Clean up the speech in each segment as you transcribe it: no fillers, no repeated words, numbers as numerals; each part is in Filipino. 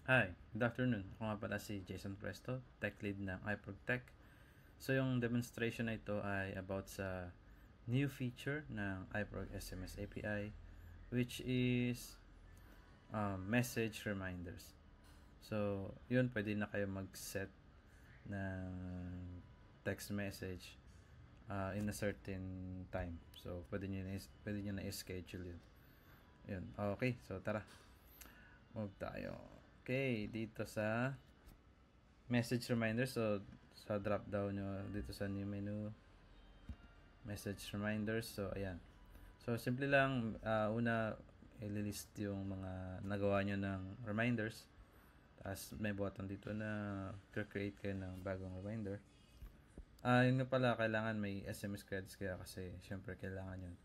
Hi, good afternoon. Ako nga pala si Jason Presto, Tech Lead ng iProgTech. So yung demonstration na ito ay about sa new feature ng iProg SMS API, which is message reminders. So yun, pwede na kayo mag-set ng text message in a certain time. So pwede nyo na i-schedule yun. Yun. Okay, so tara. Move tayo. Okay, dito sa message reminder. So, sa drop down nyo dito sa new menu, message reminders. So, ayan. So, simple lang. Una, i-list yung mga nagawa nyo ng reminders. Tapos, may button dito na create kayo ng bagong reminder. Yun pala, kailangan may SMS credits kaya kasi, syempre, kailangan yun.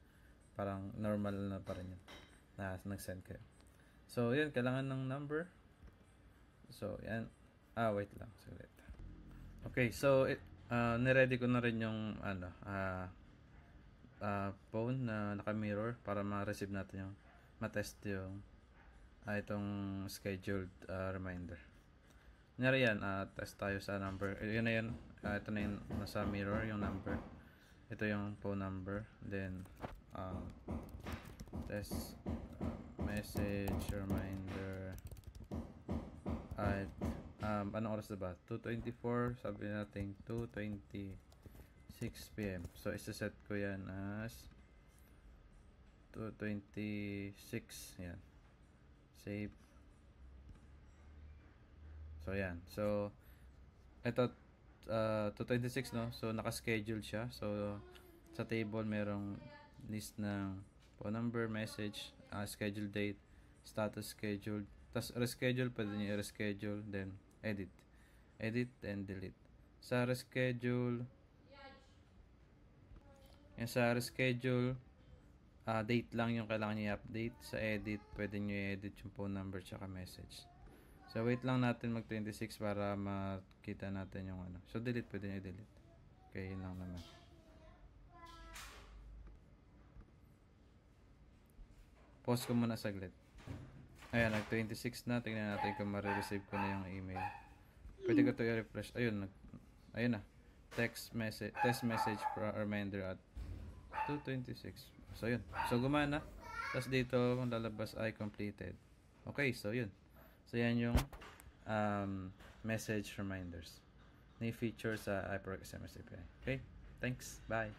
Parang normal na pa rin yun na nag-send kayo. So, yun, kailangan ng number. So, yan. Wait lang. Saglit. Okay, so, niready ko na rin yung, phone na naka-mirror para ma-receive natin yung, ma-test yung, itong scheduled reminder. Kunyari yan, test tayo sa number. Yun na yun. Ito na yung nasa mirror, yung number. Ito yung phone number. Then, test message reminder at anong oras na ba? 2:24, sabi natin 2:26 PM. So isa-set ko yan as 2:26. Yan. Save. So yan. So ito 2:26 no. So naka-schedule siya. So sa table merong list ng phone number, message, schedule date, status scheduled. Tapos reschedule, pwede nyo i-reschedule, then edit and delete. Sa reschedule, yan sa reschedule, date lang yung kailangan nyo i-update. Sa edit, pwede nyo i-edit yung phone number tsaka message. So wait lang natin mag 26 para makita natin yung ano. So delete, pwede nyo i-delete. Okay, yun lang naman. Pause ko muna saglit. Ayan, nag-26 na. Tingnan natin kung ma-receive ko na yung email. Pwede ko ito i-refresh. Ayun na. Test message reminder at 2:26. So, yun. So, gumana. Tapos dito, kung lalabas ay completed. Okay, so, yun. So, yan yung message reminders na feature sa iProg SMS API. Okay? Thanks. Bye.